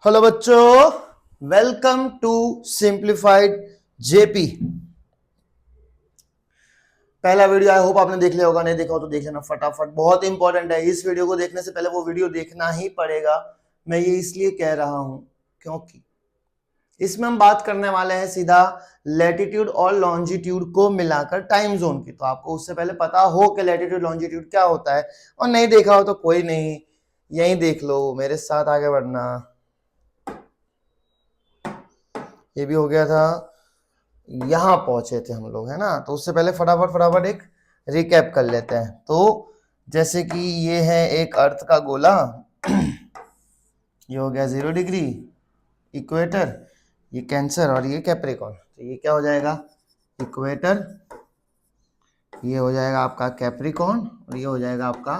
Hello बच्चों, welcome to simplified JP. पहला video I hope आपने देख लिया होगा, नहीं देखा हो तो देख लेना फटाफट, बहुत इंपॉर्टेंट है। इस वीडियो को देखने से पहले वो वीडियो देखना ही पड़ेगा। मैं ये इसलिए कह रहा हूं क्योंकि इसमें हम बात करने वाले हैं सीधा लैटिट्यूड और लॉन्जिट्यूड को मिलाकर टाइम जोन की। तो आपको उससे पहले पता हो कि लैटिट्यूड लॉन्जिट्यूड क्या होता है, और नहीं देखा हो तो कोई नहीं, यही देख लो, मेरे साथ आगे बढ़ना। ये भी हो गया था, यहां पहुंचे थे हम लोग, है ना। तो उससे पहले फटाफट एक रिकैप कर लेते हैं। तो जैसे कि ये है एक अर्थ का गोला ये हो गया 0 डिग्री इक्वेटर, ये कैंसर और ये कैप्रिकॉर्न। तो ये क्या हो जाएगा, इक्वेटर, ये हो जाएगा आपका कैप्रिकॉर्न, और ये हो जाएगा आपका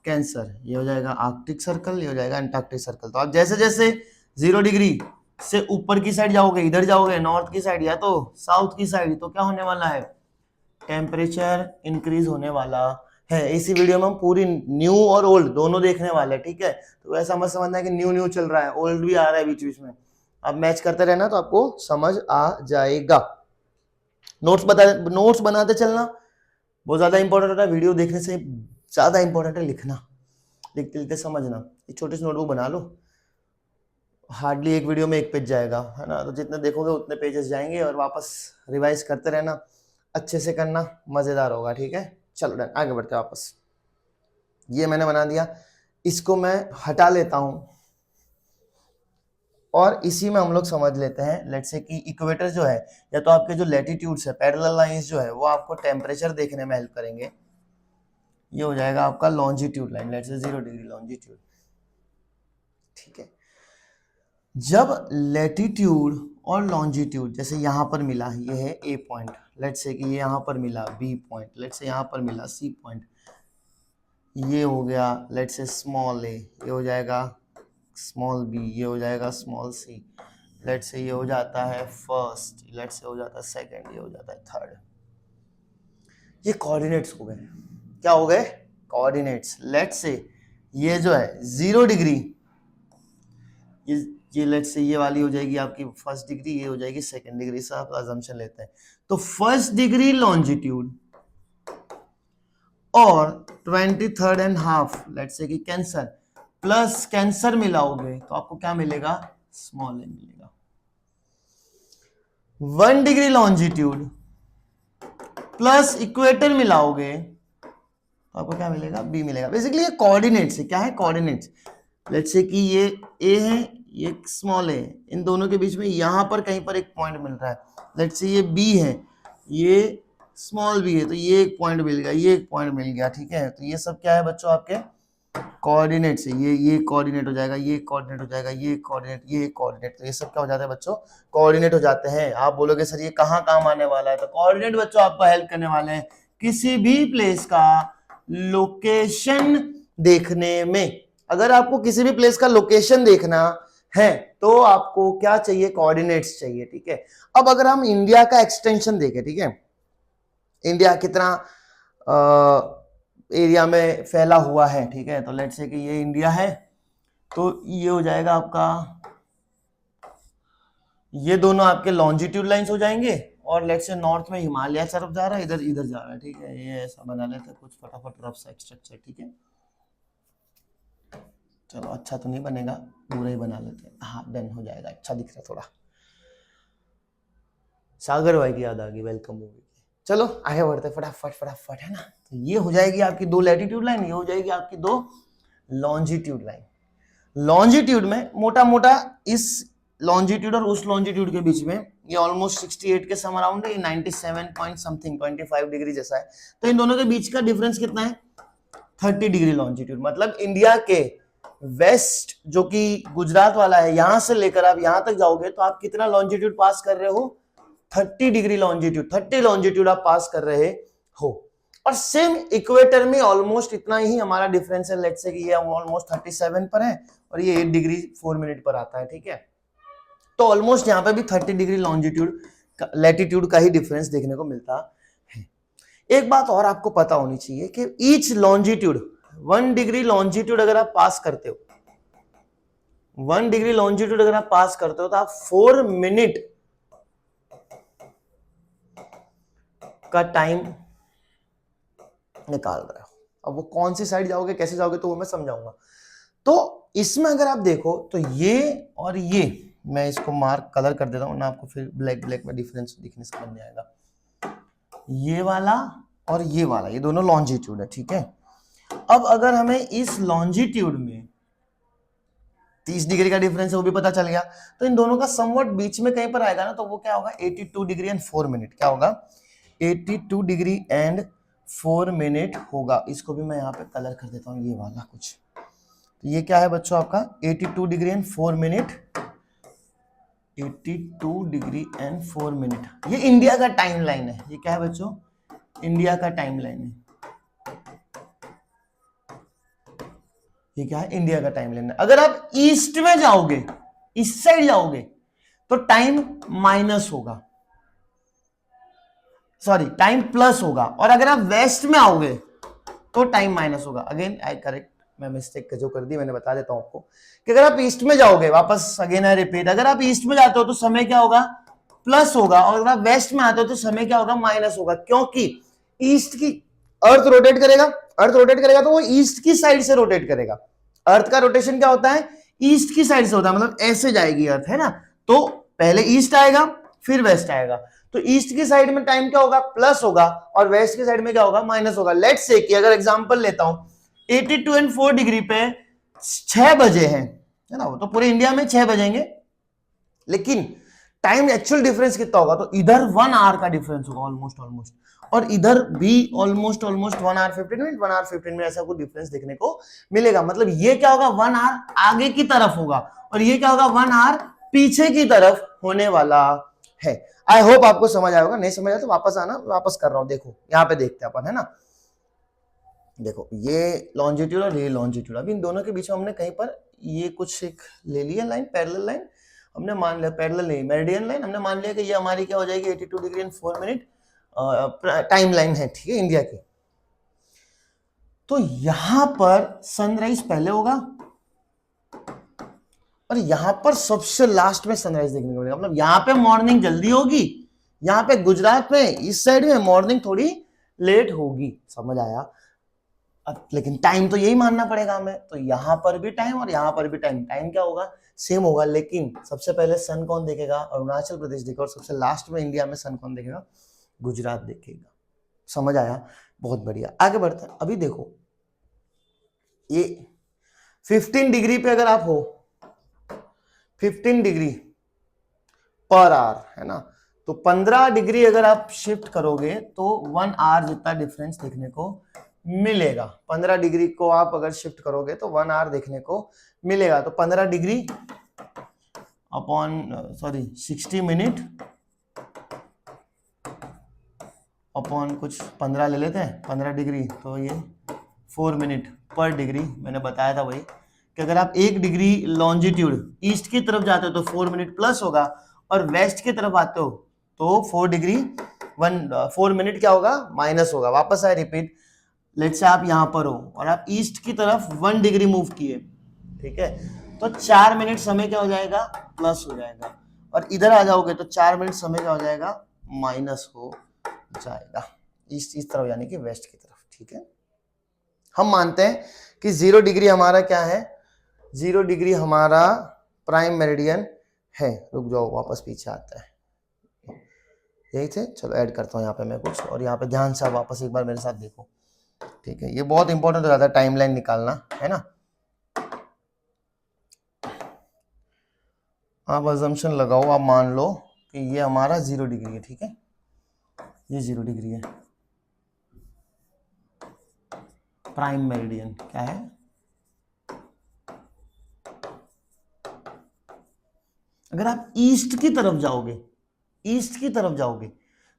कैंसर। ये हो जाएगा आर्कटिक सर्कल, ये हो जाएगा अंटार्कटिक सर्कल। तो आप जैसे जैसे 0 डिग्री से ऊपर की साइड जाओगे, इधर जाओगे नॉर्थ की साइड या तो साउथ की साइड, तो क्या होने वाला है, टेम्परेचर इंक्रीज होने वाला है। इसी वीडियो में हम पूरी न्यू और ओल्ड दोनों देखने वाले हैं, ठीक है। तो ऐसा मत समझना है कि न्यू न्यू चल रहा है, ओल्ड भी आ रहा है बीच बीच में। अब मैच करते रहना तो आपको समझ आ जाएगा। नोट्स बनाते चलना, बहुत ज्यादा इंपॉर्टेंट होता है। वीडियो देखने से ज्यादा इंपॉर्टेंट है लिखना, लिखते लिखते समझना। एक छोटी सी नोटबुक बना लो, हार्डली एक वीडियो में एक पेज जाएगा, है ना। तो जितने देखोगे उतने पेजेस जाएंगे, और वापस रिवाइज करते रहना, अच्छे से करना, मजेदार होगा, ठीक है। चलो डन, आगे बढ़ते हैं वापस। ये मैंने बना दिया, इसको मैं हटा लेता हूं, और इसी में हम लोग समझ लेते हैं। लेट्स से कि इक्वेटर जो है, या तो आपके जो लैटिट्यूड्स है, पैरेलल लाइंस जो है, वो आपको टेम्परेचर देखने में हेल्प करेंगे। ये हो जाएगा आपका longitude line, let's say 0 degree longitude, ठीक है। जब लैटिट्यूड और लॉन्जिट्यूड जैसे यहां पर मिला, ये है ए पॉइंट, लेट्स से कि ये यहां पर मिला बी पॉइंट, लेट्स से यहां पर मिला सी पॉइंट, ये हो गया लेट्स से स्मॉल ए, ये हो जाएगा स्मॉल बी, ये हो जाएगा स्मॉल सी, लेट्स से ये हो जाता है फर्स्ट, लेट्स से हो जाता है सेकंड, ये हो जाता है थर्ड। ये कोऑर्डिनेट्स हो गए। क्या हो गए, कोऑर्डिनेट्स। लेट्स से ये जो है 0 डिग्री, ये लेट्स से ये वाली हो जाएगी आपकी फर्स्ट डिग्री, ये हो जाएगी सेकंड डिग्री। से आप अजम्पशन लेते हैं, तो फर्स्ट डिग्री लॉन्जिट्यूड और 23.5 लेट्स से कि कैंसर प्लस कैंसर मिलाओगे तो आपको क्या मिलेगा, स्मॉल ए मिलेगा। 1 डिग्री लॉन्जिट्यूड प्लस इक्वेटर मिलाओगे तो आपको क्या मिलेगा, बी मिलेगा। बेसिकली ये कोऑर्डिनेट्स है। क्या है, कोऑर्डिनेट्स। लेट्स से कि ये ए है, ये स्मॉल है, इन दोनों के बीच में यहां पर कहीं पर एक पॉइंट मिल रहा है। लेट्स से ये बी है, ये स्मॉल बी है, तो ये एक पॉइंट मिल गया, ये एक पॉइंट मिल गया, ठीक है। तो ये सब क्या है बच्चों, आपके कोऑर्डिनेट्स है। ये कोऑर्डिनेट हो जाएगा, ये कोऑर्डिनेट हो जाएगा, ये कोऑर्डिनेट, ये कोऑर्डिनेट। तो ये सब क्या हो जाता है बच्चों, कोऑर्डिनेट हो जाते हैं। आप बोलोगे सर ये कहाँ काम आने वाला है, तो कोऑर्डिनेट बच्चों आपको हेल्प करने वाले हैं किसी भी प्लेस का लोकेशन देखने में। अगर आपको किसी भी प्लेस का लोकेशन देखना है तो आपको क्या चाहिए, कोऑर्डिनेट्स चाहिए, ठीक है। अब अगर हम इंडिया का एक्सटेंशन देखें, ठीक है, इंडिया कितना एरिया में फैला हुआ है, ठीक है। तो लेट्स से कि ये इंडिया है, तो ये हो जाएगा आपका, ये दोनों आपके लॉन्जिट्यूड लाइंस हो जाएंगे, और लेट्स से नॉर्थ में हिमालय तरफ जा रहा है, इधर इधर जा रहा है, ठीक है। ये ऐसा बना लेते हैं कुछ फटाफट रफ सा स्ट्रक्चर, ठीक है। चलो अच्छा तो नहीं बनेगा, पूरा ही बना लेते हैं, हाँ डन हो जाएगा, अच्छा दिख रहा है थोड़ा। सागर भाई की याद आ गई, वेलकम मूवी की। चलो आगे बढ़ते फटाफट, है ना। तो ये हो जाएगी आपकी 2 लैटिट्यूड लाइन, ये हो जाएगी आपकी 2 लॉन्जिट्यूड लाइन। लॉन्जिट्यूड में मोटा मोटा इस लॉन्जिट्यूड और उस लॉन्जिट्यूड के बीच में ये ऑलमोस्ट 68 के सम अराउंड है, 97 पॉइंट समथिंग 25 डिग्री जैसा है। तो इन दोनों के बीच का डिफरेंस कितना है, 30 डिग्री लॉन्जिट्यूड। मतलब इंडिया के वेस्ट जो कि गुजरात वाला है, यहां से लेकर आप यहां तक जाओगे तो आप कितना लॉन्जिट्यूड पास कर रहे हो, 30 डिग्री लॉन्जिट्यूड, 30 लॉन्जिट्यूड आप पास कर रहे हो। और सेम इक्वेटर में ऑलमोस्ट इतना ही हमारा डिफरेंस है। लेट्स से कि ये ऑलमोस्ट 37 पर है और ये 8 डिग्री 4 मिनट पर आता है, ठीक है। तो ऑलमोस्ट यहाँ पे भी 30 डिग्री लॉन्जिट्यूड लैटिट्यूड का ही डिफरेंस देखने को मिलता है। एक बात और आपको पता होनी चाहिए कि ईच लॉन्जिट्यूड 1 डिग्री लॉन्जिट्यूड अगर आप पास करते हो, 1 डिग्री लॉन्जिट्यूड अगर आप पास करते हो तो आप 4 मिनट का टाइम निकाल रहे हो। अब वो कौन सी साइड जाओगे, कैसे जाओगे, तो वो मैं समझाऊंगा। तो इसमें अगर आप देखो तो ये और ये, मैं इसको मार्क कलर कर देता हूं ना, आपको फिर ब्लैक ब्लैक में डिफरेंस दिखने से समझ जाएगा। ये वाला और ये वाला, ये दोनों लॉन्जिट्यूड है, ठीक है। अब अगर हमें इस लॉन्जिट्यूड में 30 डिग्री का डिफरेंस है वो भी पता चल गया, तो इन दोनों का समवट बीच में कहीं पर आएगा ना, तो वो क्या होगा 82 डिग्री एंड 4 मिनट। क्या होगा 82 डिग्री एंड 4 मिनट होगा। इसको भी मैं यहाँ पे कलर कर देता हूँ, ये वाला कुछ। तो ये क्या है बच्चों आपका 82 degree and 4 minute, 82 degree and 4 minute. ये इंडिया का टाइम लाइन है। ये क्या है बच्चों, इंडिया का टाइम लाइन है। ये क्या है, इंडिया का टाइम लाइन है। अगर आप ईस्ट में जाओगे, इस साइड जाओगे, तो टाइम माइनस होगा, सॉरी टाइम प्लस होगा। और अगर आप वेस्ट में आओगे तो टाइम माइनस होगा। अगेन आई करेक्ट, मैं मिस्टेक जो कर दी मैंने बता देता हूं आपको कि अगर आप ईस्ट में जाओगे, वापस अगेन आई रिपीट, अगर आप ईस्ट में जाते हो तो समय क्या होगा, प्लस होगा। और अगर आप वेस्ट में आते हो तो समय क्या होगा, माइनस होगा। क्योंकि ईस्ट की अर्थ रोटेट करेगा, अर्थ रोटेट करेगा तो वो ईस्ट की साइड से रोटेट करेगा। अर्थ का रोटेशन क्या होता है, ईस्ट की साइड से होता है, मतलब ऐसे जाएगी अर्थ, है ना। तो पहले ईस्ट आएगा फिर वेस्ट आएगा। तो ईस्ट की साइड में टाइम क्या होगा, प्लस होगा, और वेस्ट की साइड में क्या होगा, माइनस होगा। लेट्स से कि अगर एग्जांपल लेता हूं 82 एंड 4 डिग्री पे 6 बजे है ना, वो तो पूरे इंडिया में 6 बजेंगे, लेकिन टाइम एक्चुअल डिफरेंस कितना होगा, तो इधर 1 आवर का डिफरेंस होगा ऑलमोस्ट, और इधर भी almost 1 hour 15 minute, 1 hour 15 minute ऐसा कुछ डिफरेंस देखने को मिलेगा। मतलब ये क्या होगा, 1 आवर आगे की तरफ होगा, और ये क्या होगा, 1 आवर पीछे की तरफ होने वाला है। आई होप आपको समझ आएगा। नहीं समझ आया तो वापस आना, वापस कर रहा हूं। देखो यहाँ पे देखते हैं अपन, है ना। देखो ये लॉन्जिट्यूड और ये लॉन्जिट्यूड, अभी इन दोनों के बीच में हमने कहीं पर ये कुछ एक ले लिया लाइन, पैरेलल लाइन हमने मान लिया, पैरेलल नहीं मेरिडियन लाइन हमने मान लिया कि ये हमारी क्या हो जाएगी 82 degree and 4 minute time line है, ठीक है, इंडिया की। तो यहां पर सनराइज पहले होगा और यहां पर सबसे लास्ट में सनराइज देखने को मिलेगा। मतलब यहां पे मॉर्निंग जल्दी होगी, यहां पे गुजरात में इस साइड में मॉर्निंग थोड़ी लेट होगी। समझ आया। अब लेकिन टाइम तो यही मानना पड़ेगा हमें, तो यहां पर भी टाइम और यहां पर भी टाइम, टाइम क्या होगा, सेम होगा। लेकिन सबसे पहले सन कौन देखेगा, अरुणाचल प्रदेश देखेगा, और सबसे लास्ट में इंडिया में सन कौन देखेगा, गुजरात देखेगा। समझ आया, बहुत बढ़िया। आगे बढ़ते हैं। अभी देखो ये 15 डिग्री पे अगर आप हो, 15 डिग्री पर आवर, है ना, तो 15 डिग्री अगर आप शिफ्ट करोगे तो 1 आवर जितना डिफरेंस देखने को मिलेगा। 15 डिग्री को आप अगर शिफ्ट करोगे तो 1 आवर देखने को मिलेगा। तो 15 डिग्री अपॉन 60 मिनट अपॉन कुछ 15 ले लेते हैं, 15 डिग्री तो ये 4 मिनट पर डिग्री। मैंने बताया था भाई कि अगर आप 1 डिग्री लॉन्जिट्यूड ईस्ट की तरफ जाते हो तो 4 मिनट प्लस होगा, और वेस्ट की तरफ आते हो तो 4 मिनट क्या होगा, माइनस होगा। वापस आए रिपीट, लेट्स से आप यहां पर हो और आप ईस्ट की तरफ 1 डिग्री मूव किए, ठीक है, तो 4 मिनट समय क्या हो जाएगा, प्लस हो जाएगा। और इधर आ जाओगे तो 4 मिनट समय क्या हो जाएगा, माइनस हो जाएगा। ईस्ट इस तरफ यानी कि वेस्ट की तरफ, ठीक है। हम मानते हैं कि 0 डिग्री हमारा क्या है, 0 डिग्री हमारा प्राइम मेरिडियन है। रुक जाओ, वापस पीछे आता है, यही थे। चलो ऐड करता हूँ यहाँ पे मैं कुछ, और यहाँ पे ध्यान से वापस एक बार मेरे साथ देखो, ठीक है। ये बहुत इंपॉर्टेंट हो जाता है टाइमलाइन निकालना, है ना। आप अजम्पशन लगाओ, आप मान लो कि ये हमारा 0 डिग्री है, ठीक है, ये 0 डिग्री है। प्राइम मेरिडियन क्या है, अगर आप ईस्ट की तरफ जाओगे, ईस्ट की तरफ जाओगे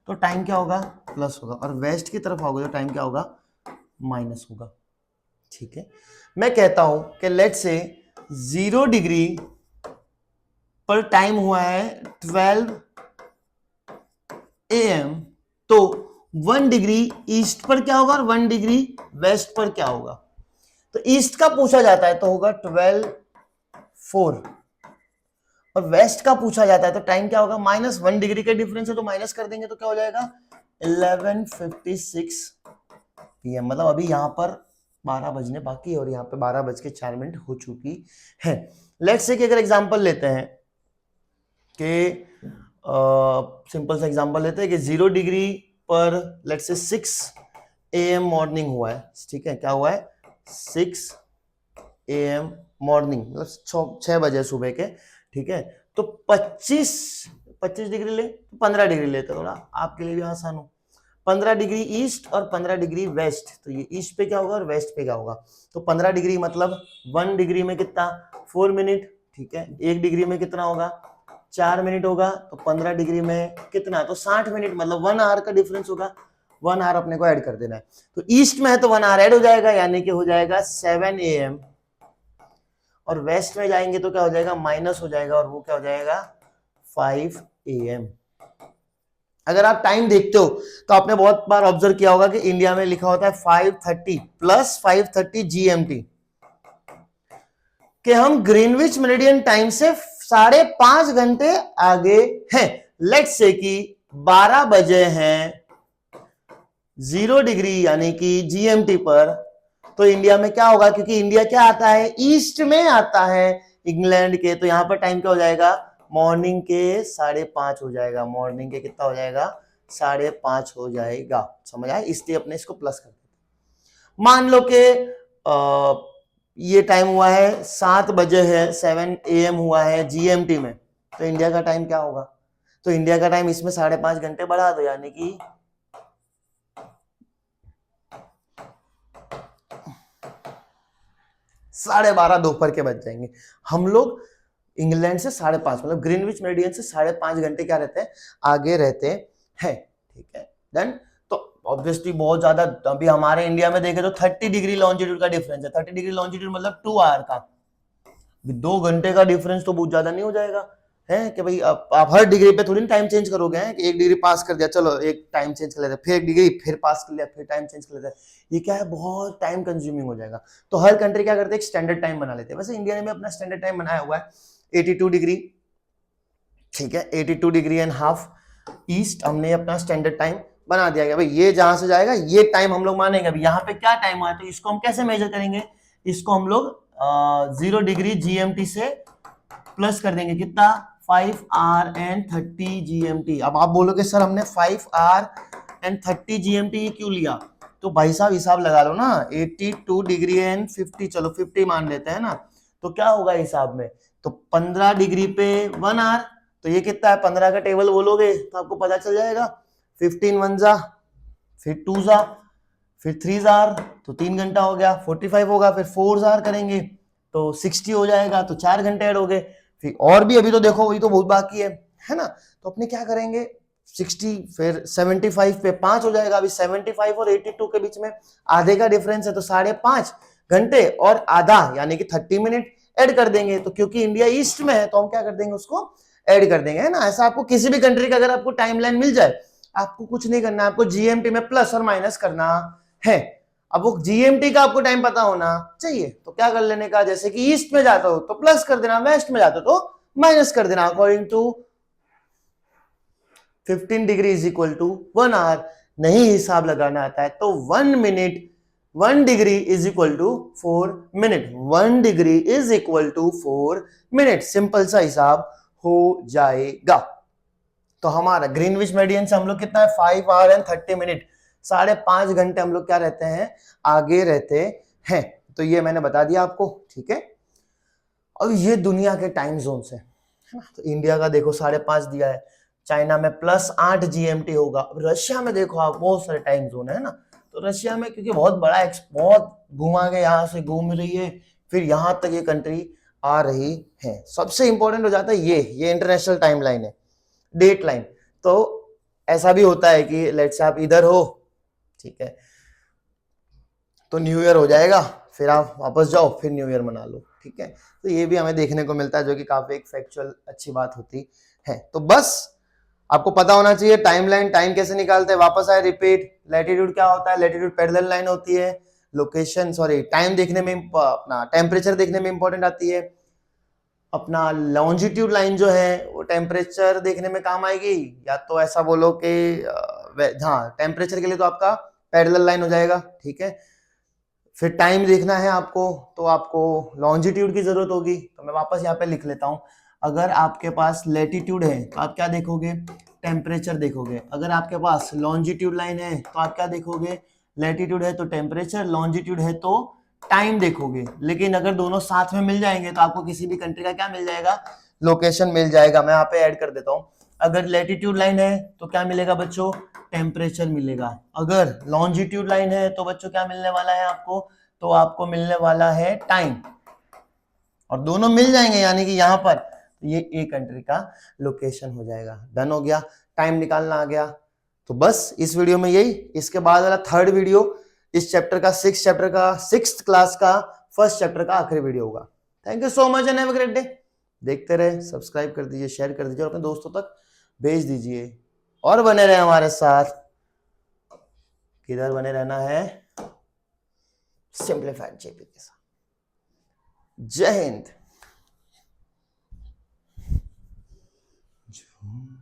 तो टाइम क्या होगा, प्लस होगा, और वेस्ट की तरफ आओगे तो टाइम क्या होगा, माइनस होगा, ठीक है। मैं कहता हूं कि लेट्स से 0 डिग्री पर टाइम हुआ है 12 AM, तो 1 डिग्री ईस्ट पर क्या होगा और 1 डिग्री वेस्ट पर क्या होगा। तो ईस्ट का पूछा जाता है तो होगा 12 4 और वेस्ट का पूछा जाता है तो टाइम क्या होगा, -1 डिग्री का डिफरेंस है तो माइनस कर देंगे तो क्या हो जाएगा 11:56 PM। मतलब अभी यहाँ पर 12 बजने बाकी है और यहाँ पे 12:04 हो चुकी है। लेट्स से कि अगर एग्जांपल लेते हैं कि सिंपल सा एग्जांपल लेते हैं कि 0 डिग्री पर लेट्स से 6 AM मॉर्निंग हुआ है, ठीक है, क्या हुआ है 6 AM मॉर्निंग, मतलब 6 बजे सुबह के, ठीक है। तो 25 डिग्री ले, 15 डिग्री लेते थोड़ा आपके लिए भी आसान हो, 15 डिग्री ईस्ट और 15 डिग्री वेस्ट, तो ये ईस्ट पे क्या होगा और वेस्ट पे क्या होगा, तो 15 डिग्री मतलब 1 डिग्री में कितना 4 मिनट, ठीक है, 1 डिग्री में कितना होगा 4 मिनट होगा, तो 15 डिग्री में कितना, तो 60 मिनट, मतलब 1 आवर का डिफरेंस होगा, 1 आवर अपने को ऐड कर देना है। तो ईस्ट में है तो 1 आवर ऐड हो जाएगा, यानी कि हो जाएगा 7 AM, और वेस्ट में जाएंगे तो क्या हो जाएगा माइनस हो जाएगा, और वो क्या हो जाएगा 5 AM। अगर आप टाइम देखते हो तो आपने बहुत बार ऑब्जर्व किया होगा कि इंडिया में लिखा होता है 5:30 प्लस 5:30 GMT, कि हम ग्रीनविच मेरिडियन टाइम से 5.5 घंटे आगे हैं। लेट्स से कि 12 बजे हैं 0 डिग्री यानी कि GMT पर, तो इंडिया में क्या होगा, क्योंकि इंडिया क्या आता है ईस्ट में आता है इंग्लैंड के, तो यहां पर टाइम क्या हो जाएगा मॉर्निंग के 5:30 हो जाएगा, मॉर्निंग के कितना हो जाएगा 5:30 हो जाएगा, समझ आए, इसलिए अपने इसको प्लस कर देते। मान लो कि ये टाइम हुआ है 7 बजे है 7 AM हुआ है GMT में, तो इंडिया का टाइम क्या होगा, तो इंडिया का टाइम इसमें 5.5 घंटे बढ़ा दो, यानी कि 12:30 दोपहर के बज जाएंगे। हम लोग इंग्लैंड से 5.5 मतलब ग्रीनविच मेरिडियन से 5.5 घंटे क्या रहते हैं आगे रहते हैं, ठीक है देन। तो ऑब्वियसली बहुत ज्यादा, अभी हमारे इंडिया में देखें तो 30 डिग्री लॉन्जिट्यूड का डिफरेंस है, 30 डिग्री लॉन्जिट्यूड मतलब 2 आवर का, 2 घंटे का डिफरेंस तो बहुत ज्यादा नहीं हो जाएगा है कि भाई आप हर डिग्री पे थोड़ी टाइम चेंज करोगे, हैं कि 1 डिग्री पास कर दिया चलो एक टाइम चेंज कर लेते हैं, फिर 1 डिग्री फिर पास कर लिया फिर टाइम चेंज कर लेते हैं, ये क्या है बहुत टाइम कंज्यूमिंग हो जाएगा। तो हर कंट्री क्या करते हैं एक स्टैंडर्ड टाइम बना लेते हैं, वैसे इंडिया ने अपना स्टैंडर्ड टाइम बनाया हुआ है 82 डिग्री, ठीक है 82 डिग्री एंड हाफ ईस्ट, हमने अपना स्टैंडर्ड टाइम बना दिया गया, भाई ये जहां से जाएगा ये टाइम हम लोग मानेंगे। अभी यहाँ पे क्या टाइम हुआ है तो इसको हम कैसे मेजर करेंगे, इसको हम लोग 0 डिग्री GMT से प्लस कर देंगे कितना 5 hour and 30 GMT। अब आप बोलोगे सर हमने 5 hour and 30 GMT क्यों लिया, तो भाई साहब हिसाब लगा लो ना, 82 डिग्री एंड 50, चलो 50 मान लेते हैं ना, तो क्या होगा हिसाब में, तो 15 डिग्री पे 1 आवर, तो ये कितना है 15 का टेबल बोलोगे तो आपको पता चल जाएगा, 15 1 जा, फिर 2 जा, फिर 3 जार, तो 3 घंटा हो गया, 45 होगा, फिर 4 जार करेंगे तो 60 हो जाएगा, तो 4 घंटे ऐड हो गए, फिर और भी अभी तो देखो वही तो बहुत बाकी है ना, तो अपने क्या करेंगे 60 फिर 75 पे 5 हो जाएगा, अभी 75 और 82 के बीच में आधे का डिफरेंस है, तो 5.5 घंटे और आधा यानी कि 30 मिनट ऐड कर देंगे, तो क्योंकि इंडिया ईस्ट में है तो हम क्या कर देंगे उसको ऐड कर देंगे, है ना। ऐसा आपको किसी भी कंट्री का अगर आपको टाइमलाइन मिल जाए, आपको कुछ नहीं करना, आपको GMT में प्लस और माइनस करना है। अब वो GMT का आपको टाइम पता होना चाहिए, तो क्या कर लेने का, जैसे कि ईस्ट में जाता हो तो प्लस कर देना, वेस्ट में जाता हो तो माइनस कर देना, according to 15 degree is equal to 1 hour. नहीं हिसाब लगाना आता है तो 1 minute 1 degree is equal to 4 minute, 1 degree is equal to 4 minute, simple सा हिसाब हो जाएगा। तो हमारा ग्रीनविच मेरिडियन से हम लोग कितना है 5 आवर एंड 30 मिनट, 5.5 घंटे हम लोग क्या रहते हैं आगे रहते हैं, तो ये मैंने बता दिया आपको, ठीक है। अब ये दुनिया के टाइम जोन से है ना, तो इंडिया का देखो 5.5 दिया है, चाइना में +8 GMT होगा, रशिया में देखो आप बहुत सारे टाइम जोन है ना, तो रशिया में क्योंकि बहुत बड़ा बहुत घुमा के यहाँ से घूम रही है, फिर यहाँ तक ये कंट्री आ रही है। सबसे इंपॉर्टेंट हो जाता है ये इंटरनेशनल टाइम लाइन है, डेट लाइन। तो ऐसा भी होता है कि लेट्स से आप इधर हो, ठीक है, तो न्यू ईयर हो जाएगा, फिर आप वापस जाओ फिर न्यू ईयर मना लो, ठीक है। तो ये भी हमें देखने को मिलता है, जो कि काफी एक फैक्चुअल अच्छी बात होती है। तो बस आपको पता होना चाहिए टाइमलाइन, टाइम कैसे निकालते हैं, वापस आए रिपीट, लैटिट्यूड क्या होता है, लैटिट्यूड पैरेलल लाइन होती है, लोकेशन टाइम देखने में अपना टेम्परेचर देखने में इंपॉर्टेंट आती है, अपना लॉन्जिट्यूड लाइन जो है वो टेम्परेचर देखने में काम आएगी, या तो ऐसा बोलो कि हाँ टेम्परेचर के लिए तो आपका पैरेलल लाइन हो जाएगा, ठीक है। फिर टाइम देखना है आपको, तो आपको लॉन्जिट्यूड की जरूरत होगी। तो मैं वापस यहाँ पे लिख लेता हूँ, अगर आपके पास लेटीट्यूड है तो आप क्या देखोगे, टेम्परेचर देखोगे। अगर आपके पास लॉन्जिट्यूड लाइन है तो आप क्या देखोगे, लेटीट्यूड है तो टेम्परेचर, लॉन्जिट्यूड है तो टाइम देखोगे। लेकिन अगर दोनों साथ में मिल जाएंगे तो आपको किसी भी कंट्री का क्या मिल जाएगा, लोकेशन मिल जाएगा। मैं यहाँ पे ऐड कर देता हूँ, अगर लेटीट्यूड लाइन है तो क्या मिलेगा बच्चों, टेम्परेचर मिलेगा। अगर लॉन्जिट्यूड लाइन है तो बच्चों क्या मिलने वाला है आपको, तो आपको मिलने वाला है टाइम। और दोनों मिल जाएंगे यानी कि यहां पर ये ए कंट्री का लोकेशन हो जाएगा। डन हो गया, टाइम निकालना आ गया। तो बस इस वीडियो में यही, इसके बाद वाला थर्ड वीडियो इस चैप्टर का, सिक्स्थ क्लास का फर्स्ट चैप्टर का आखिरी वीडियो होगा। Thank you so much and have a great day. देखते रहे, सब्सक्राइब कर दीजिए, शेयर कर दीजिए और अपने दोस्तों तक भेज दीजिए, और बने रहे हमारे साथ। किधर बने रहना है, सिंप्लीफाइड जेपी के साथ। जय हिंद।